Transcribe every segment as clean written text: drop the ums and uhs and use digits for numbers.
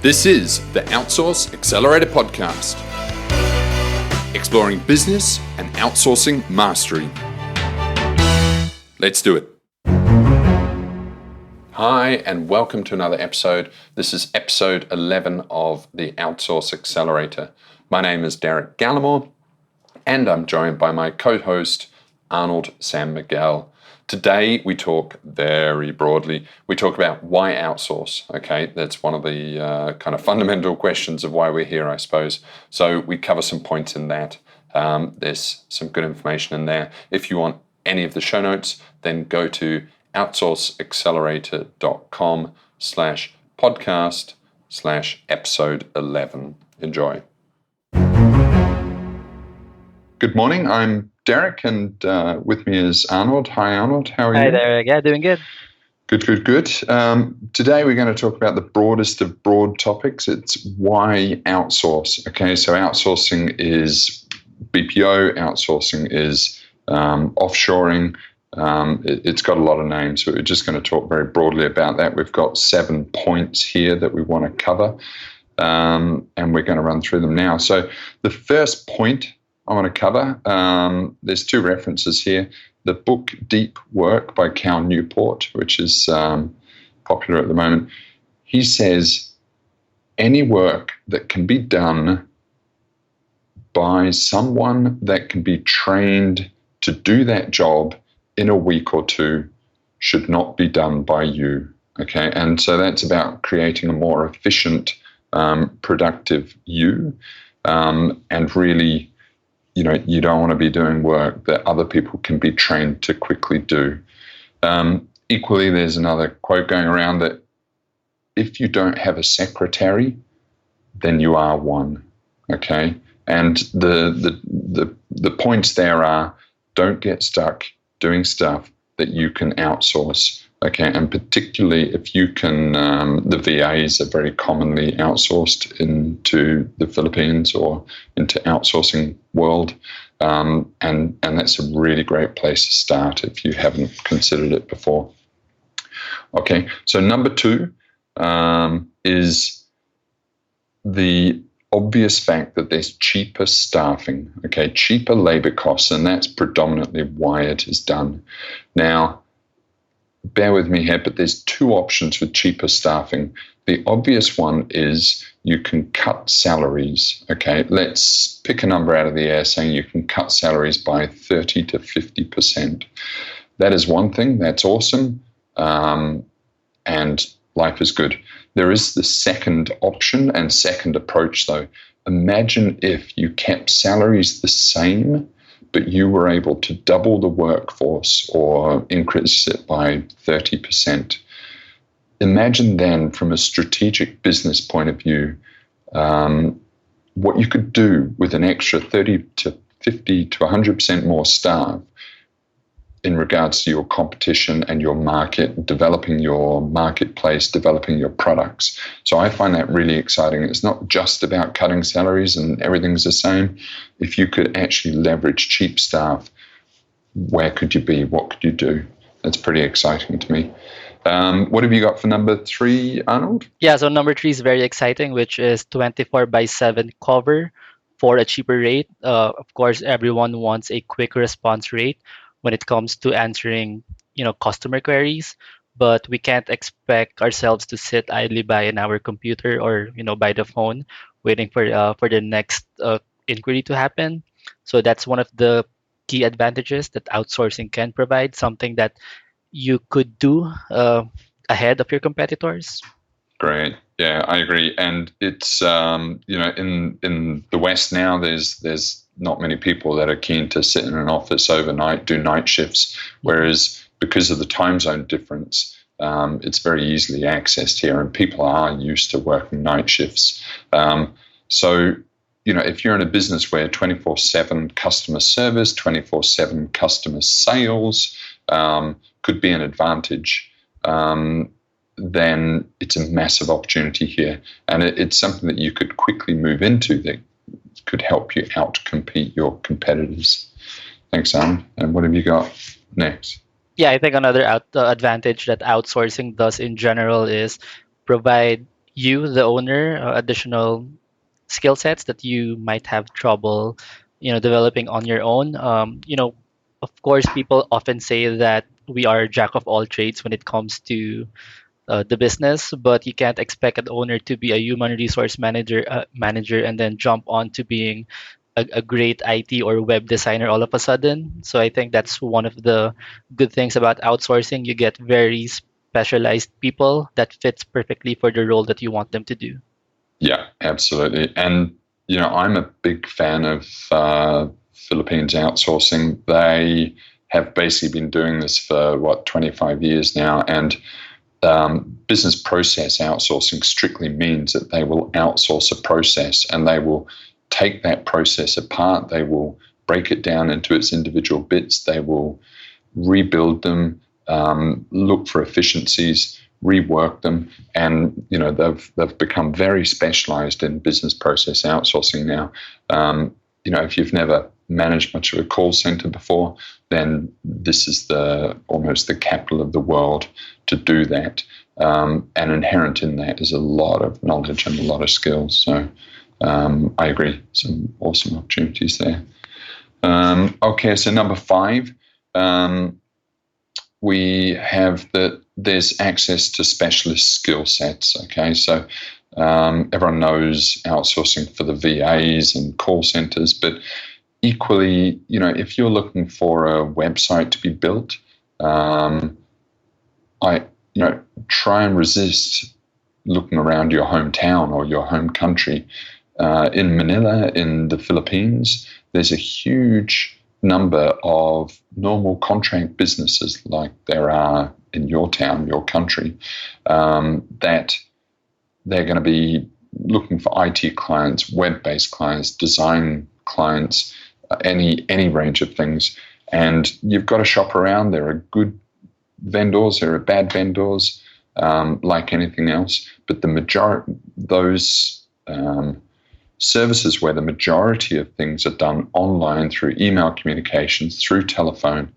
This is the Outsource Accelerator Podcast, exploring business and outsourcing mastery. Let's do it. Hi, and welcome to another episode. This is episode 11 of the Outsource Accelerator. My name is Derek Gallimore, and I'm joined by my co-host, Arnold San Miguel. Today, we talk very broadly. We talk about why outsource, okay? That's one of the kind of fundamental questions of why we're here, I suppose. So we cover some points in that. There's some good information in there. If you want any of the show notes, then go to outsourceaccelerator.com/podcast/episode 11. Enjoy. Good morning. I'm Derek, and with me is Arnold. Hi, Arnold. How are you? Hi, Derek. Yeah, doing good. Good. Today we're going to talk about the broadest of broad topics. It's why outsource. Okay, so outsourcing is BPO. Outsourcing is offshoring. It's got a lot of names, but we're just going to talk very broadly about that. We've got 7 points here that we want to cover, and we're going to run through them now. So the first point I want to cover, there's two references here. The book Deep Work by Cal Newport, which is popular at the moment. He says, any work that can be done by someone that can be trained to do that job in a week or two should not be done by you. Okay, and so that's about creating a more efficient, productive you, and really, you don't want to be doing work that other people can be trained to quickly do. Equally, there's another quote going around that if you don't have a secretary, then you are one. Okay, and the points there are: don't get stuck doing stuff that you can outsource. Okay, and particularly if you can, the VAs are very commonly outsourced into the Philippines or into outsourcing world, and that's a really great place to start if you haven't considered it before. Okay, so number 2 is the obvious fact that there's cheaper staffing, okay, cheaper labor costs, and that's predominantly why it is done. Now, bear with me here, but there's 2 options with cheaper staffing. The obvious one is you can cut salaries. Okay, let's pick a number out of the air saying you can cut salaries by 30 to 50%. That is one thing. That's awesome. And life is good. There is the second option and second approach, though. Imagine if you kept salaries the same, but you were able to double the workforce or increase it by 30%. Imagine then, from a strategic business point of view, what you could do with an extra 30 to 50 to 100% more staff in regards to your competition and your market, developing your marketplace, developing your products. So I find that really exciting. It's not just about cutting salaries and everything's the same. If you could actually leverage cheap staff, where could you be? What could you do? That's pretty exciting to me. What have you got for number 3, Arnold? Yeah, so number 3 is very exciting, which is 24/7 cover for a cheaper rate. Of course, everyone wants a quick response rate when it comes to answering, customer queries, but we can't expect ourselves to sit idly by in our computer or, by the phone, waiting for the next inquiry to happen. So that's one of the key advantages that outsourcing can provide, something that you could do ahead of your competitors. Great. Yeah, I agree. And it's, in the West now, there's not many people that are keen to sit in an office overnight, do night shifts, whereas because of the time zone difference, it's very easily accessed here, and people are used to working night shifts. So, if you're in a business where 24/7 customer service, 24/7 customer sales could be an advantage, then it's a massive opportunity here. And it's something that you could quickly move into that could help you out-compete your competitors. Thanks, Alan. And what have you got next? Yeah, I think another advantage that outsourcing does in general is provide you, the owner, additional skill sets that you might have trouble, developing on your own. Of course, people often say that we are jack of all trades when it comes to the business, but you can't expect an owner to be a human resource manager and then jump on to being a great IT or web designer all of a sudden. So I think that's one of the good things about outsourcing. You get very specialized people that fits perfectly for the role that you want them to do. Yeah, absolutely. And, I'm a big fan of Philippines outsourcing. They have basically been doing this for, 25 years now. And business process outsourcing strictly means that they will outsource a process and they will take that process apart. They will break it down into its individual bits. They will rebuild them, look for efficiencies, rework them, and they've become very specialized in business process outsourcing now. If you've never managed much of a call center before, then this is almost the capital of the world to do that. And inherent in that is a lot of knowledge and a lot of skills. So I agree, some awesome opportunities there. Okay, so number 5. We have that there's access to specialist skill sets. Okay, so everyone knows outsourcing for the VAs and call centers, but equally, if you're looking for a website to be built, try and resist looking around your hometown or your home country. In Manila, in the Philippines, there's a huge number of normal contract businesses like there are in your town, your country, that they're going to be looking for IT clients, web-based clients, design clients, any range of things. And you've got to shop around. There are good vendors, there are bad vendors, like anything else. But the majority, those services where the majority of things are done online through email communications, through telephone,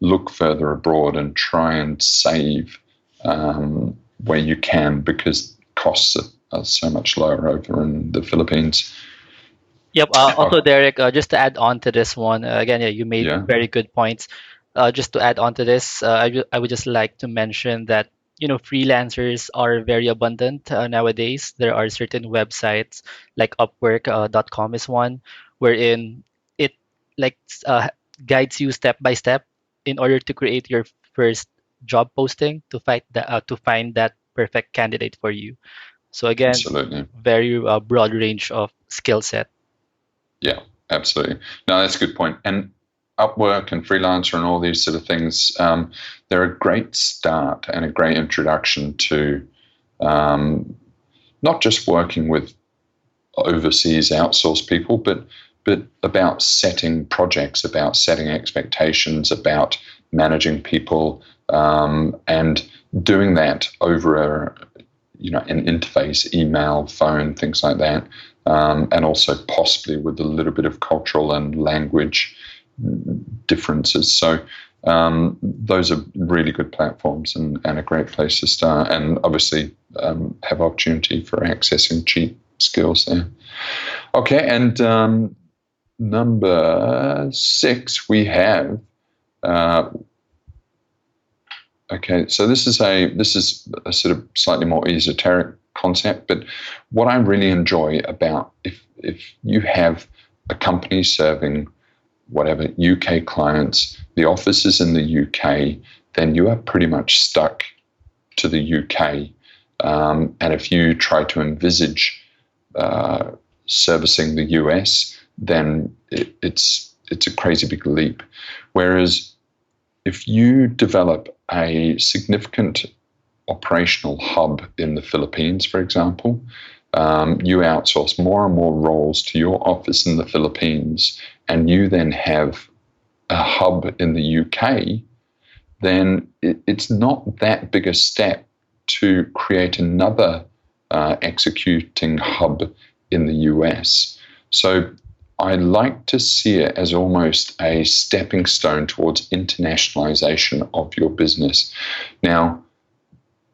look further abroad and try and save where you can, because costs are so much lower over in the Philippines. Yep. Also, Derek, just to add on to this one, again, yeah, you made Yeah. very good points. Just to add on to this, I would just like to mention that freelancers are very abundant nowadays. There are certain websites like Upwork.com is one, wherein it like guides you step by step in order to create your first job posting to find that perfect candidate for you. So again, Absolutely. very broad range of skill set. Yeah, absolutely. No, that's a good point. And Upwork and Freelancer and all these sort of things, they're a great start and a great introduction to not just working with overseas outsourced people, but about setting projects, about setting expectations, about managing people, and doing that over an interface, email, phone, things like that, and also possibly with a little bit of cultural and language differences. So those are really good platforms and a great place to start, and obviously have opportunity for accessing cheap skills there. Okay, and number 6 we have. Okay, so this is a sort of slightly more esoteric concept, but what I really enjoy about if you have a company serving whatever UK clients, the office is in the UK, then you are pretty much stuck to the UK. And if you try to envisage servicing the US, then it's a crazy big leap. Whereas if you develop a significant operational hub in the Philippines, for example, you outsource more and more roles to your office in the Philippines, and you then have a hub in the UK, then it's not that big a step to create another executing hub in the US. So I like to see it as almost a stepping stone towards internationalization of your business. Now,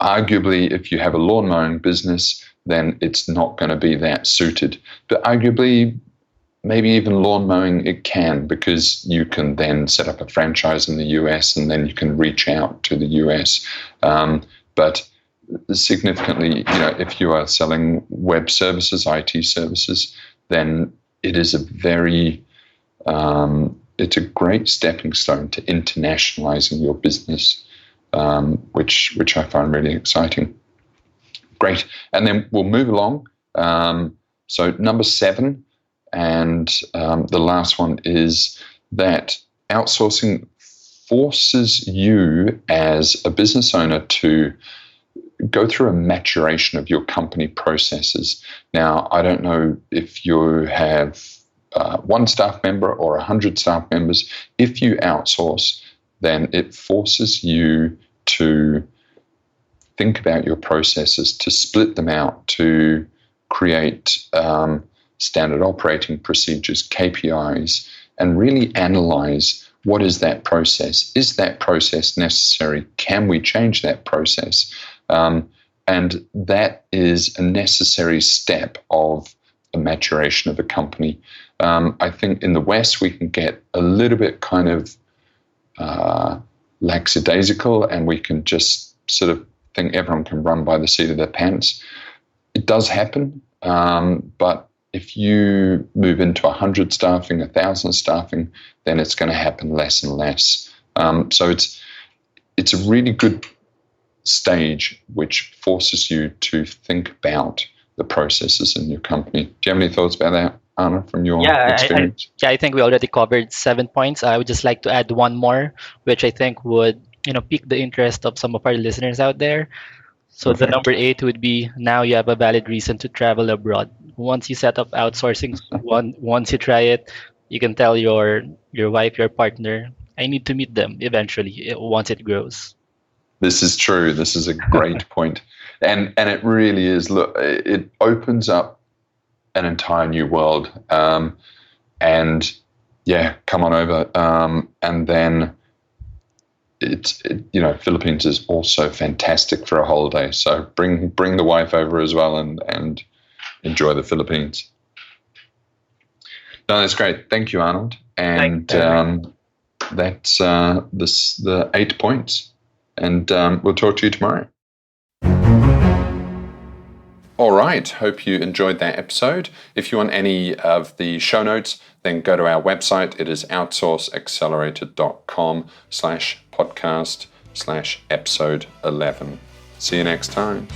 arguably, if you have a lawn mowing business, then it's not going to be that suited. But arguably, maybe even lawn mowing, it can, because you can then set up a franchise in the US and then you can reach out to the US. But significantly, if you are selling web services, IT services, then it is it's a great stepping stone to internationalizing your business, which I find really exciting. Great. And then we'll move along. So number 7, and the last one, is that outsourcing forces you as a business owner to go through a maturation of your company processes. Now, I don't know if you have 1 staff member or 100 staff members. If you outsource, then it forces you to think about your processes, to split them out, to create standard operating procedures, KPIs, and really analyze, what is that process? Is that process necessary? Can we change that process? And that is a necessary step of a maturation of a company. I think in the West, we can get a little bit kind of lackadaisical, and we can just sort of think everyone can run by the seat of their pants. It does happen, but if you move into 100 staffing, 1,000 staffing, then it's going to happen less and less. So it's a really good stage which forces you to think about the processes in your company. Do you have any thoughts about that, Anna, from your experience? I think we already covered 7 points. I would just like to add one more, which I think would pique the interest of some of our listeners out there. So Perfect. the number 8 would be, now you have a valid reason to travel abroad. Once you set up outsourcing, once you try it, you can tell your wife, your partner, I need to meet them eventually once it grows. This is true. This is a great point. And it really is. Look, it opens up an entire new world. And yeah, come on over. And then Philippines is also fantastic for a holiday. So bring the wife over as well and enjoy the Philippines. No, that's great. Thank you, Arnold. And that's the 8 points. And we'll talk to you tomorrow. All right. Hope you enjoyed that episode. If you want any of the show notes, then go to our website. It is outsourceaccelerator.com/podcast/episode 11. See you next time.